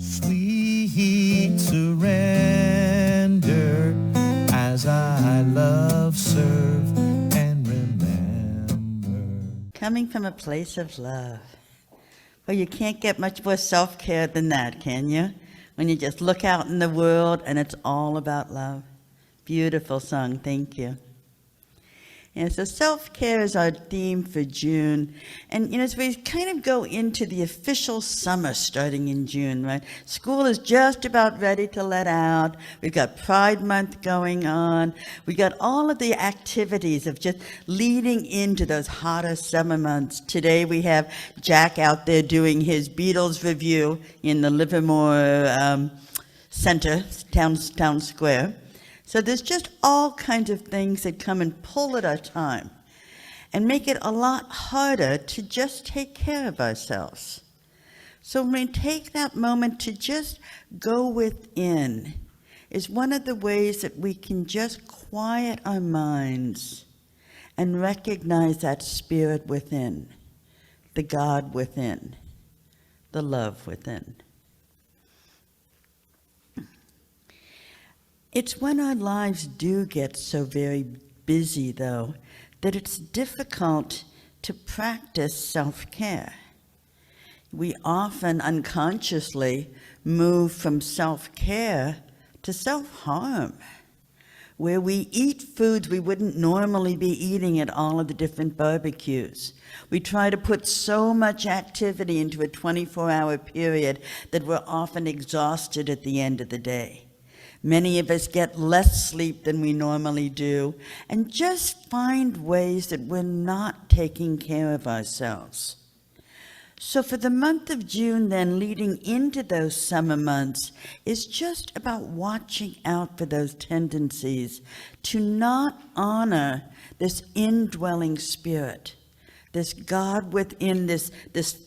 Sweet surrender as I love, serve, and remember. Coming from a place of love. Well, you can't get much more self-care than that, can you? When you just look out in the world and it's all about love. Beautiful song, thank you. And so self-care is our theme for June. And, as we kind of go into the official summer starting in June, right? School is just about ready to let out. We've got Pride Month going on. We got all of the activities of just leading into those hotter summer months. Today we have Jack out there doing his Beatles review in the Livermore Center, Town Square. So there's just all kinds of things that come and pull at our time and make it a lot harder to just take care of ourselves. So when we take that moment to just go within is one of the ways that we can just quiet our minds and recognize that spirit within, the God within, the love within. It's when our lives do get so very busy, though, that it's difficult to practice self-care. We often unconsciously move from self-care to self-harm, where we eat foods we wouldn't normally be eating at all of the different barbecues. We try to put so much activity into a 24-hour period that we're often exhausted at the end of the day. Many of us get less sleep than we normally do, and just find ways that we're not taking care of ourselves. So for the month of June, then, leading into those summer months, is just about watching out for those tendencies to not honor this indwelling spirit, this God within this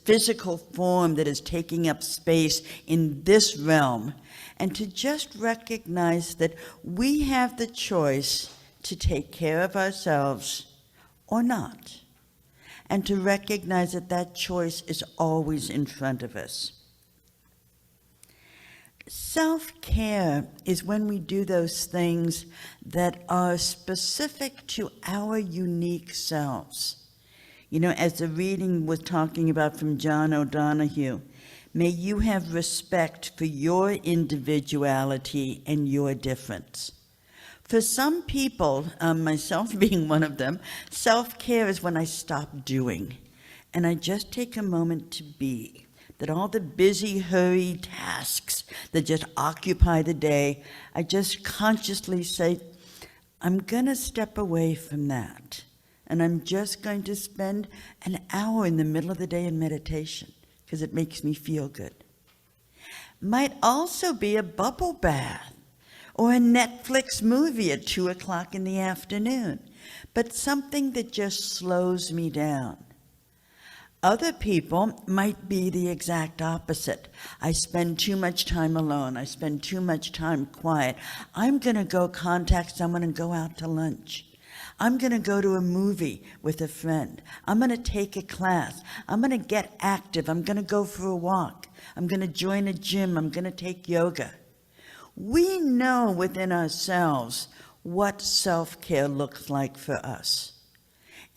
physical form that is taking up space in this realm, and to just recognize that we have the choice to take care of ourselves or not, and to recognize that that choice is always in front of us. Self-care is when we do those things that are specific to our unique selves. As the reading was talking about from John O'Donohue, may you have respect for your individuality and your difference. For some people, myself being one of them, self-care is when I stop doing and I just take a moment to be. That all the busy, hurry tasks that just occupy the day, I just consciously say, I'm going to step away from that. And I'm just going to spend an hour in the middle of the day in meditation, because it makes me feel good. Might also be a bubble bath or a Netflix movie at 2 o'clock in the afternoon, but something that just slows me down. Other people might be the exact opposite. I spend too much time alone. I spend too much time quiet. I'm going to go contact someone and go out to lunch. I'm going to go to a movie with a friend. I'm going to take a class. I'm going to get active. I'm going to go for a walk. I'm going to join a gym. I'm going to take yoga. We know within ourselves what self-care looks like for us.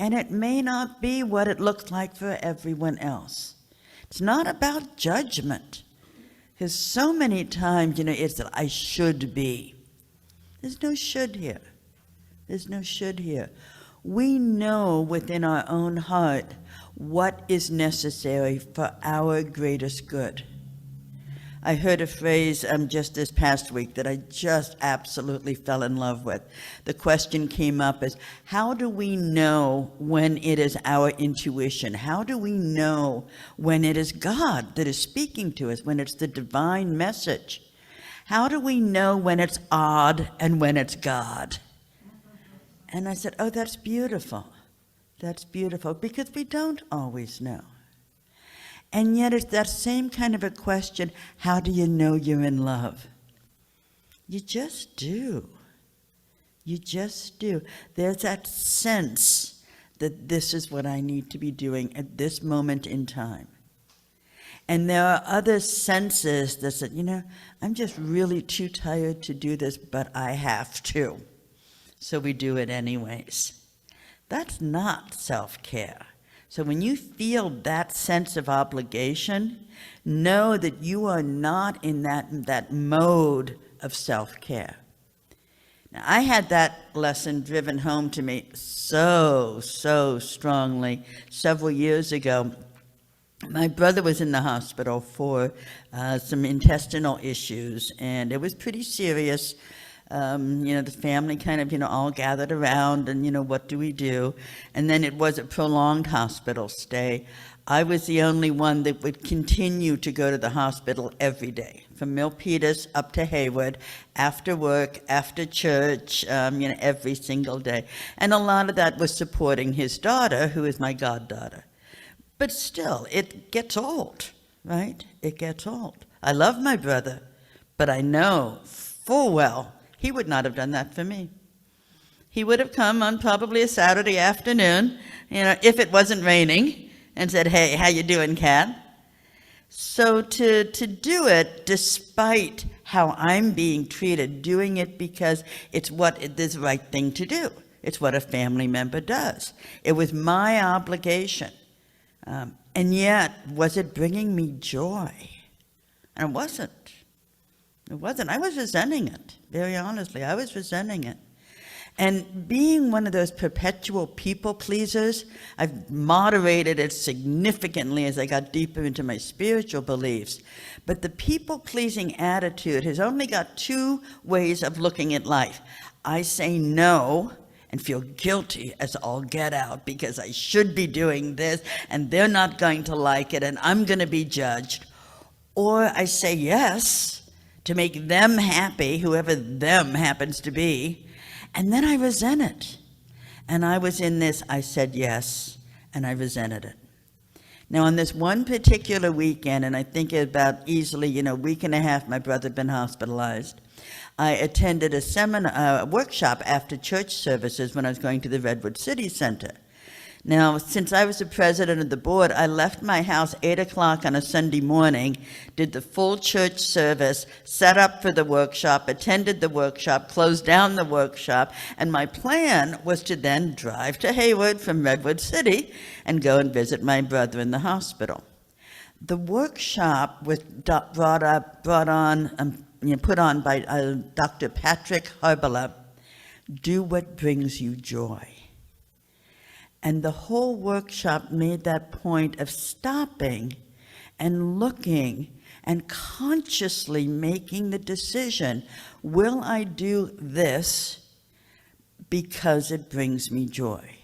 And it may not be what it looks like for everyone else. It's not about judgment. Because so many times, it's that I should be. There's no should here. There's no should here. We know within our own heart what is necessary for our greatest good. I heard a phrase just this past week that I just absolutely fell in love with. The question came up as, how do we know when it is our intuition? How do we know when it is God that is speaking to us, when it's the divine message? How do we know when it's odd and when it's God? And I said, oh, that's beautiful. That's beautiful, because we don't always know. And yet it's that same kind of a question, how do you know you're in love? You just do. You just do. There's that sense that this is what I need to be doing at this moment in time. And there are other senses that said, I'm just really too tired to do this, but I have to. So we do it anyways. That's not self-care. So when you feel that sense of obligation, know that you are not in that mode of self-care. Now, I had that lesson driven home to me so strongly several years ago. My brother was in the hospital for some intestinal issues, and it was pretty serious. The family kind of, all gathered around and, what do we do? And then it was a prolonged hospital stay. I was the only one that would continue to go to the hospital every day, from Milpitas up to Hayward, after work, after church, every single day. And a lot of that was supporting his daughter, who is my goddaughter. But still, it gets old, right? It gets old. I love my brother, but I know full well he would not have done that for me. He would have come on probably a Saturday afternoon, if it wasn't raining, and said, hey, how you doing, Kat? So to do it despite how I'm being treated, doing it because it's what is the right thing to do. It's what a family member does. It was my obligation. And yet, was it bringing me joy? And it wasn't. It wasn't. I was resenting it, very honestly. I was resenting it. And being one of those perpetual people pleasers, I've moderated it significantly as I got deeper into my spiritual beliefs. But the people-pleasing attitude has only got two ways of looking at life. I say no and feel guilty as all get out because I should be doing this and they're not going to like it and I'm going to be judged. Or I say yes to make them happy, whoever them happens to be, and then I resent it. And I was in this, I said yes, and I resented it. Now, on this one particular weekend, and I think about easily, a week and a half, my brother had been hospitalized. I attended a workshop after church services when I was going to the Redwood City Center. Now, since I was the president of the board, I left my house 8 o'clock on a Sunday morning, did the full church service, set up for the workshop, attended the workshop, closed down the workshop, and my plan was to then drive to Hayward from Redwood City and go and visit my brother in the hospital. The workshop was put on by Dr. Patrick Harbala, Do What Brings You Joy. And the whole workshop made that point of stopping and looking and consciously making the decision, will I do this because it brings me joy?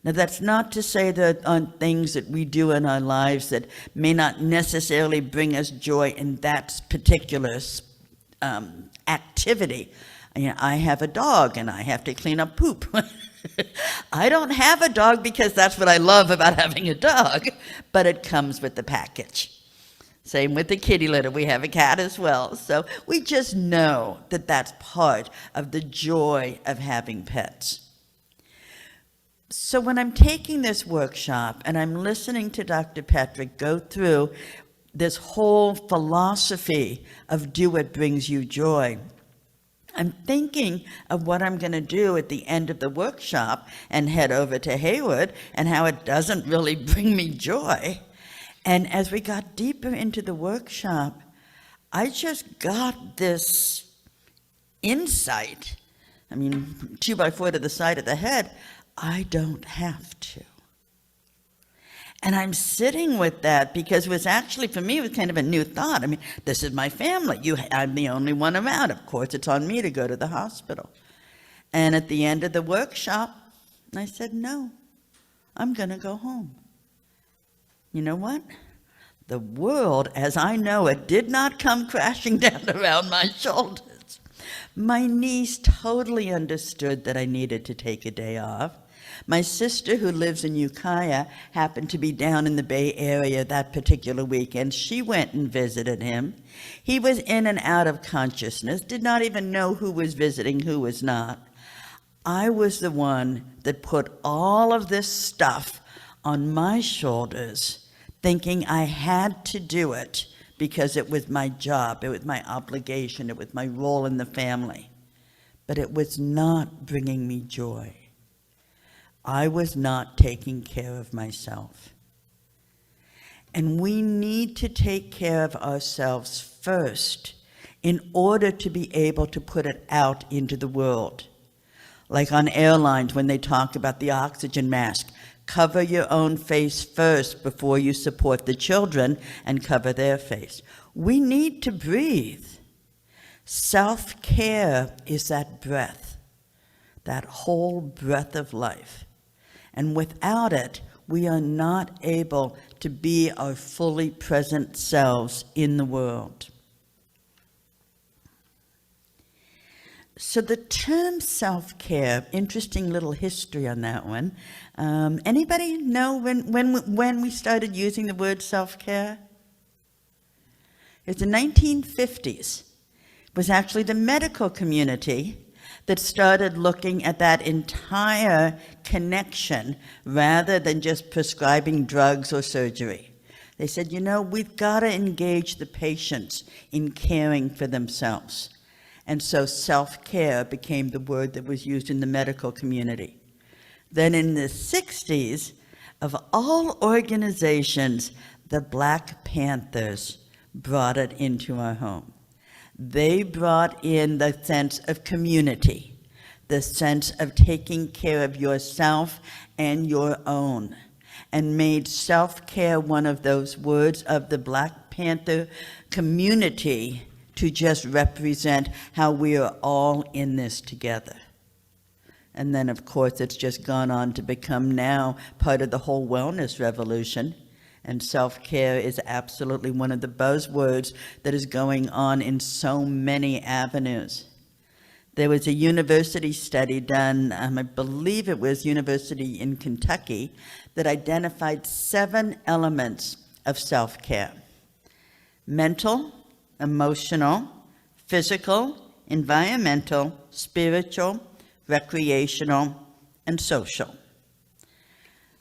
Now, that's not to say that on things that we do in our lives that may not necessarily bring us joy in that particular activity. I have a dog and I have to clean up poop. I don't have a dog because that's what I love about having a dog, but it comes with the package. Same with the kitty litter. We have a cat as well. So we just know that that's part of the joy of having pets. So when I'm taking this workshop and I'm listening to Dr. Patrick go through this whole philosophy of do what brings you joy, I'm thinking of what I'm going to do at the end of the workshop and head over to Hayward and how it doesn't really bring me joy. And as we got deeper into the workshop, I just got this insight. 2x4 to the side of the head. I don't have to. And I'm sitting with that because it was actually, for me, it was kind of a new thought. This is my family. I'm the only one around. Of course, it's on me to go to the hospital. And at the end of the workshop, I said, no, I'm going to go home. You know what? The world, as I know it, did not come crashing down around my shoulders. My niece totally understood that I needed to take a day off. My sister, who lives in Ukiah, happened to be down in the Bay Area that particular weekend. She went and visited him. He was in and out of consciousness, did not even know who was visiting, who was not. I was the one that put all of this stuff on my shoulders thinking I had to do it because it was my job, it was my obligation, it was my role in the family. But it was not bringing me joy. I was not taking care of myself. And we need to take care of ourselves first in order to be able to put it out into the world. Like on airlines when they talk about the oxygen mask, cover your own face first before you support the children and cover their face. We need to breathe. Self-care is that breath, that whole breath of life. And without it, we are not able to be our fully present selves in the world. So the term self-care, interesting little history on that one. Anybody know when we started using the word self-care? It's the 1950s. It was actually the medical community that started looking at that entire connection rather than just prescribing drugs or surgery. They said, we've got to engage the patients in caring for themselves. And so self-care became the word that was used in the medical community. Then in the 60s, of all organizations, the Black Panthers brought it into our home. They brought in the sense of community, the sense of taking care of yourself and your own, and made self-care one of those words of the Black Panther community to just represent how we are all in this together. And then, of course, it's just gone on to become now part of the whole wellness revolution. And self-care is absolutely one of the buzzwords that is going on in so many avenues. There was a university study done, I believe it was University in Kentucky, that identified 7 elements of self-care: mental, emotional, physical, environmental, spiritual, recreational, and social.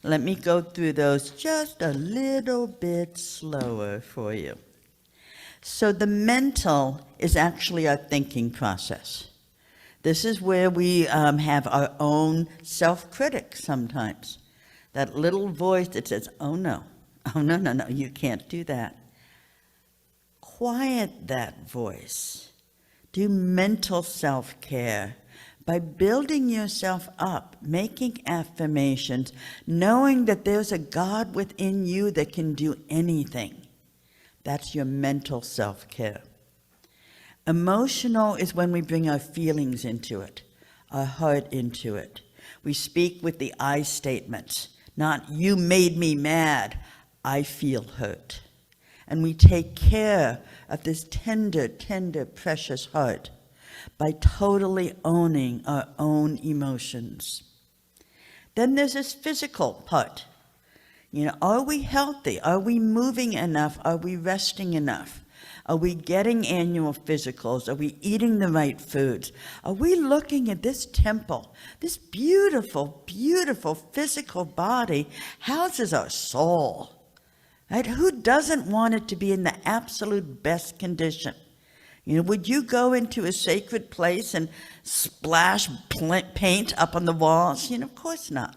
Let me go through those just a little bit slower for you. So the mental is actually our thinking process. This is where we have our own self-critic sometimes. That little voice that says, oh no, you can't do that. Quiet that voice. Do mental self-care by building yourself up, making affirmations, knowing that there's a God within you that can do anything. That's your mental self-care. Emotional is when we bring our feelings into it, our heart into it. We speak with the I statements, not you made me mad, I feel hurt. And we take care of this tender, precious heart by totally owning our own emotions. Then there's this physical part. Are we healthy? Are we moving enough? Are we resting enough? Are we getting annual physicals? Are we eating the right foods? Are we looking at this temple? This beautiful, beautiful physical body houses our soul. Right? Who doesn't want it to be in the absolute best condition? Would you go into a sacred place and splash paint up on the walls? Of course not.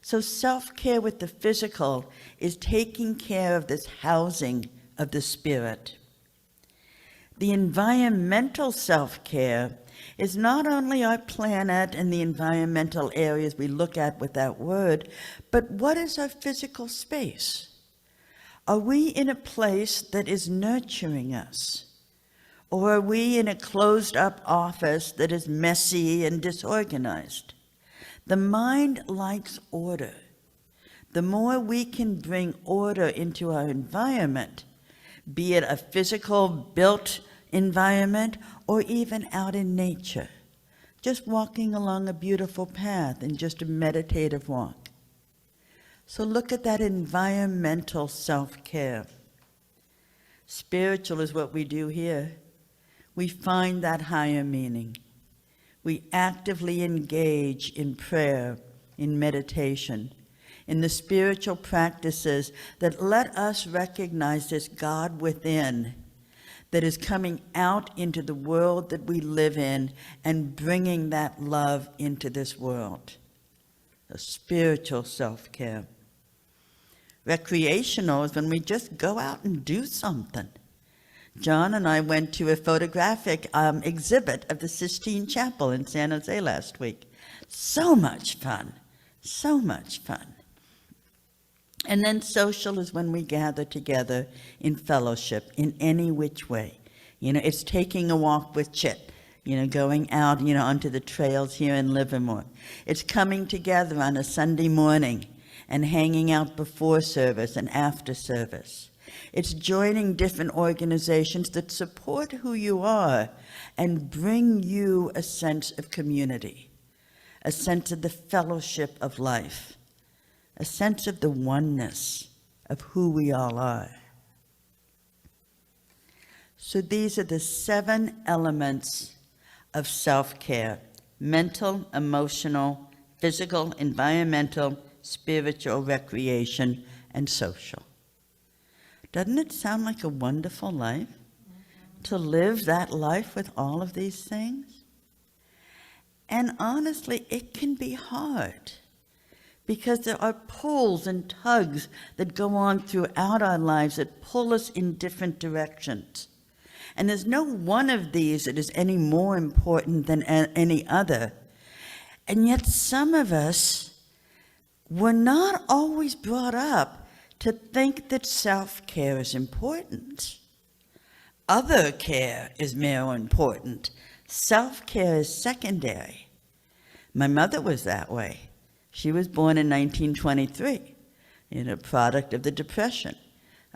So self-care with the physical is taking care of this housing of the spirit. The environmental self-care is not only our planet and the environmental areas we look at with that word, but what is our physical space? Are we in a place that is nurturing us? Or are we in a closed-up office that is messy and disorganized? The mind likes order. The more we can bring order into our environment, be it a physical built environment or even out in nature, just walking along a beautiful path and just a meditative walk. So look at that environmental self-care. Spiritual is what we do here. We find that higher meaning. We actively engage in prayer, in meditation, in the spiritual practices that let us recognize this God within that is coming out into the world that we live in and bringing that love into this world. The spiritual self-care. Recreational is when we just go out and do something. John and I went to a photographic exhibit of the Sistine Chapel in San Jose last week. So much fun, so much fun. And then social is when we gather together in fellowship in any which way. It's taking a walk with Chit, going out, onto the trails here in Livermore. It's coming together on a Sunday morning and hanging out before service and after service. It's joining different organizations that support who you are and bring you a sense of community, a sense of the fellowship of life, a sense of the oneness of who we all are. So these are the 7 elements of self-care: mental, emotional, physical, environmental, spiritual, recreation, and social. Doesn't it sound like a wonderful life? To live that life with all of these things? And honestly, it can be hard because there are pulls and tugs that go on throughout our lives that pull us in different directions. And there's no one of these that is any more important than any other. And yet some of us were not always brought up to think that self-care is important. Other care is more important. Self-care is secondary. My mother was that way. She was born in 1923, product of the Depression.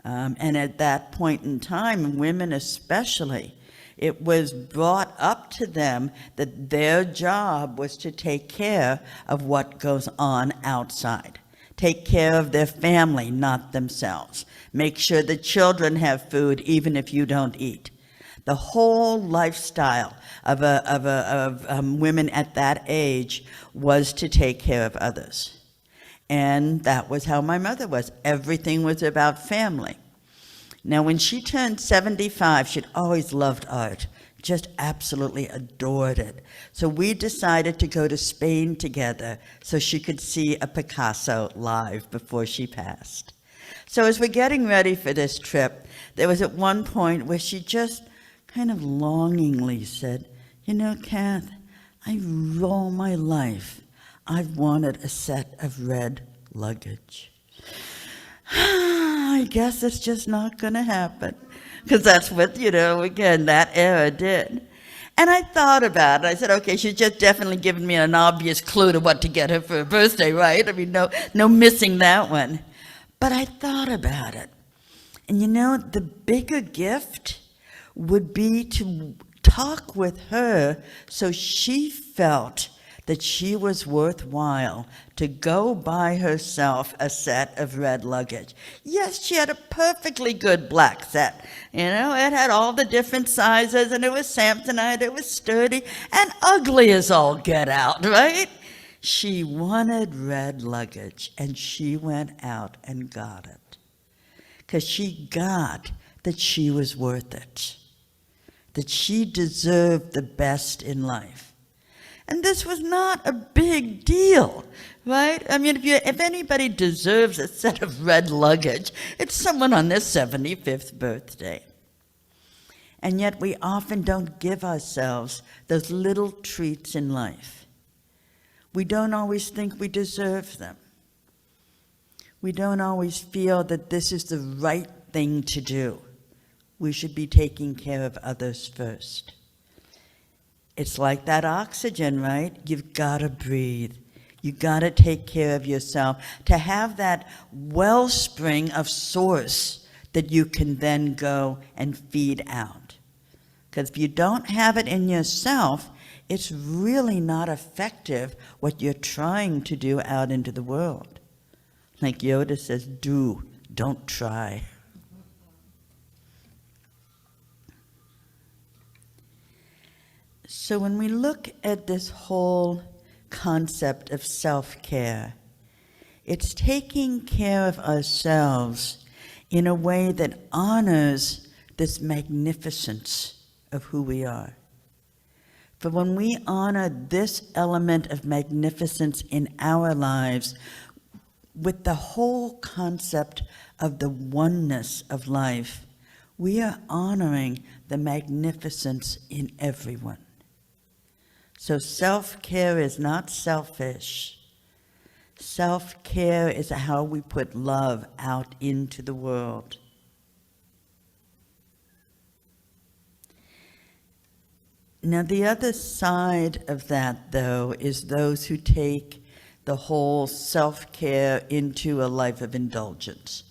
And at that point in time, women especially, it was brought up to them that their job was to take care of what goes on outside. Take care of their family, not themselves. Make sure the children have food, even if you don't eat. The whole lifestyle of women at that age was to take care of others. And that was how my mother was. Everything was about family. Now, when she turned 75, she'd always loved art, just absolutely adored it. So we decided to go to Spain together so she could see a Picasso live before she passed. So as we're getting ready for this trip, there was at one point where she just kind of longingly said, Kath, all my life, I've wanted a set of red luggage. I guess it's just not going to happen, because that's what, again, that era did. And I thought about it. I said, okay, she's just definitely given me an obvious clue to what to get her for her birthday, right? I mean, no missing that one. But I thought about it. And the bigger gift would be to talk with her so she felt that she was worthwhile to go buy herself a set of red luggage. Yes, she had a perfectly good black set. It had all the different sizes, and it was Samsonite, it was sturdy, and ugly as all get out, right? She wanted red luggage, and she went out and got it. Because she got that she was worth it, that she deserved the best in life. And this was not a big deal, right? I mean, if anybody deserves a set of red luggage, it's someone on their 75th birthday. And yet we often don't give ourselves those little treats in life. We don't always think we deserve them. We don't always feel that this is the right thing to do. We should be taking care of others first. It's like that oxygen, right? You've got to breathe. You've got to take care of yourself to have that wellspring of source that you can then go and feed out. Because if you don't have it in yourself, it's really not effective what you're trying to do out into the world. Like Yoda says, do, don't try. So when we look at this whole concept of self-care, It's taking care of ourselves in a way that honors this magnificence of who we are. For when we honor this element of magnificence in our lives, with the whole concept of the oneness of life, we are honoring the magnificence in everyone. So self-care is not selfish. Self-care is how we put love out into the world. Now, the other side of that, though, is those who take the whole self-care into a life of indulgence.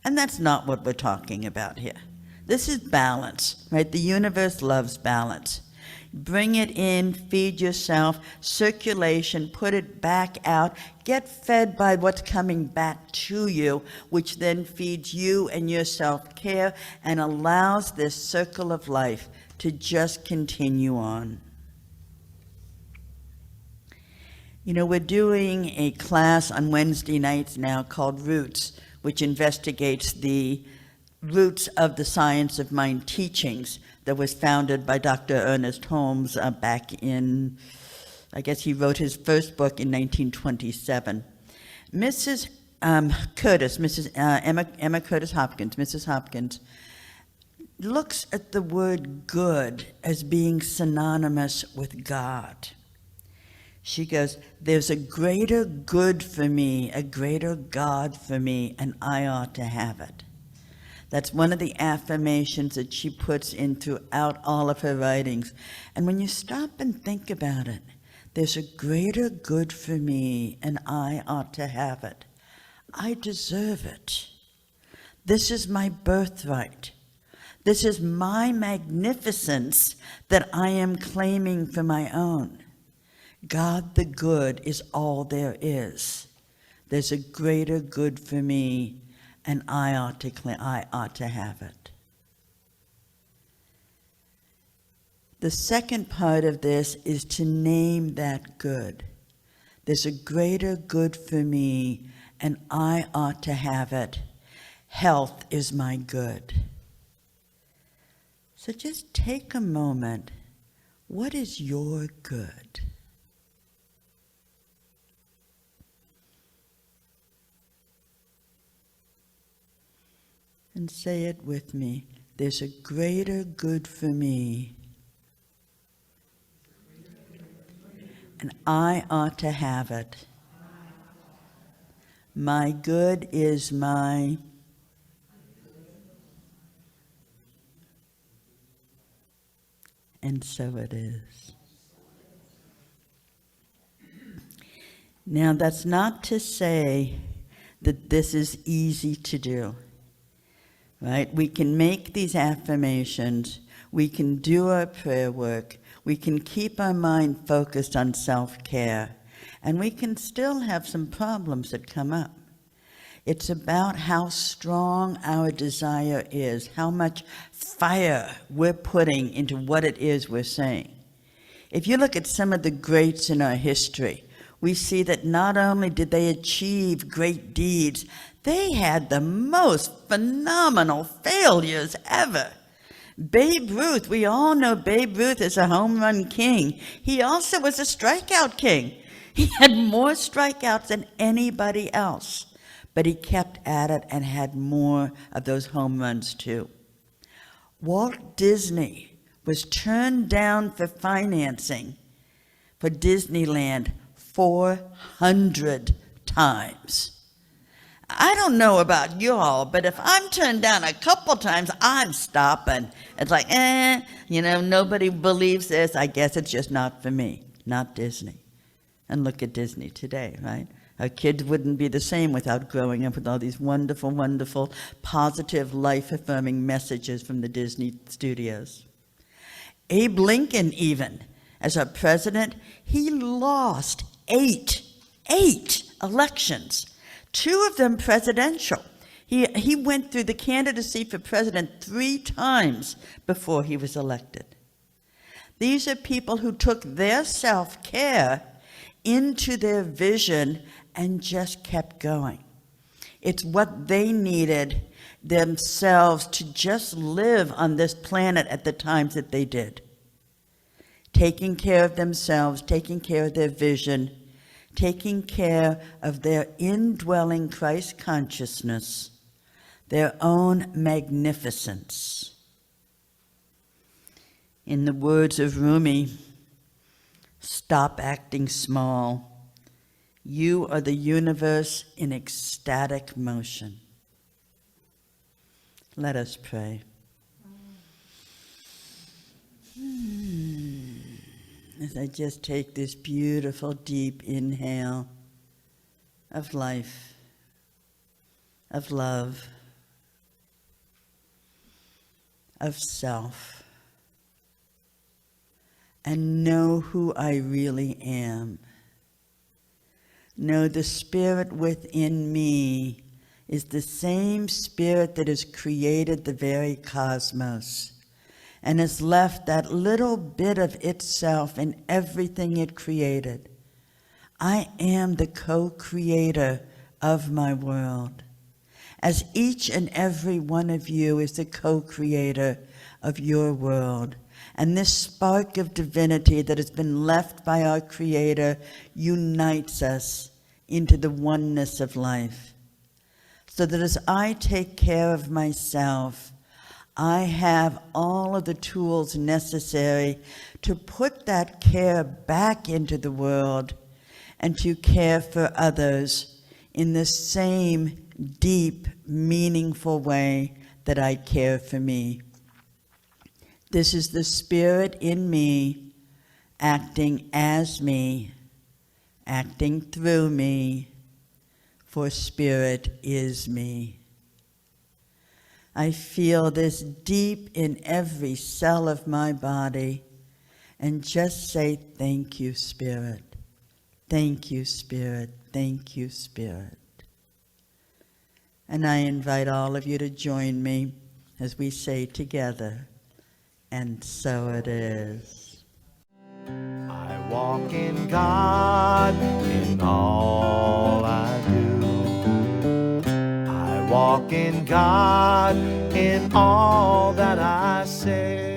And that's not what we're talking about here. This is balance, right? The universe loves balance. Bring it in, feed yourself, circulation, put it back out, get fed by what's coming back to you, which then feeds you and your self-care and allows this circle of life to just continue on. You know, we're doing a class on Wednesday nights now called Roots, which investigates the roots of the science of mind teachings that was founded by Dr. Ernest Holmes back in, I guess he wrote his first book in 1927. Mrs. Curtis, Emma Curtis Hopkins, Mrs. Hopkins, looks at the word good as being synonymous with God. She goes, there's a greater good for me, a greater God for me, and I ought to have it. That's one of the affirmations that she puts in throughout all of her writings. And when you stop and think about it, there's a greater good for me, and I ought to have it. I deserve it. This is my birthright. This is my magnificence that I am claiming for my own. God the good is all there is. There's a greater good for me, and I ought to have it. The second part of this is to name that good. There's a greater good for me, and I ought to have it. Health is my good. So just take a moment. What is your good? And say it with me. There's a greater good for me, and I ought to have it. My good is my... And so it is. Now, that's not to say that this is easy to do, right? We can make these affirmations, we can do our prayer work, we can keep our mind focused on self-care, and we can still have some problems that come up. It's about how strong our desire is, how much fire we're putting into what it is we're saying. If you look at some of the greats in our history, we see that not only did they achieve great deeds, they had the most phenomenal failures ever. Babe Ruth, we all know Babe Ruth is a home run king. He also was a strikeout king. He had more strikeouts than anybody else. But he kept at it and had more of those home runs too. Walt Disney was turned down for financing for Disneyland 400 times. I don't know about y'all, but if I'm turned down a couple times, I'm stopping. It's like, nobody believes this. I guess it's just not for me, not Disney. And look at Disney today, right? Our kids wouldn't be the same without growing up with all these wonderful, wonderful, positive, life-affirming messages from the Disney studios. Abe Lincoln, even, as our president, he lost eight elections, 2 of them presidential. He went through the candidacy for president 3 times before he was elected. These are people who took their self-care into their vision and just kept going. It's what they needed themselves to just live on this planet at the times that they did. Taking care of themselves, taking care of their vision, taking care of their indwelling Christ consciousness, their own magnificence. In the words of Rumi, stop acting small. You are the universe in ecstatic motion. Let us pray. As I just take this beautiful, deep inhale of life, of love, of self, and know who I really am. Know the spirit within me is the same spirit that has created the very cosmos and has left that little bit of itself in everything it created. I am the co-creator of my world, as each and every one of you is the co-creator of your world. And this spark of divinity that has been left by our Creator unites us into the oneness of life. So that as I take care of myself, I have all of the tools necessary to put that care back into the world and to care for others in the same deep, meaningful way that I care for me. This is the spirit in me, acting as me, acting through me, for spirit is me. I feel this deep in every cell of my body and just say, thank you, Spirit. Thank you, Spirit. Thank you, Spirit. And I invite all of you to join me as we say together, and so it is. I walk in God in all I do. I walk in God in all that I say.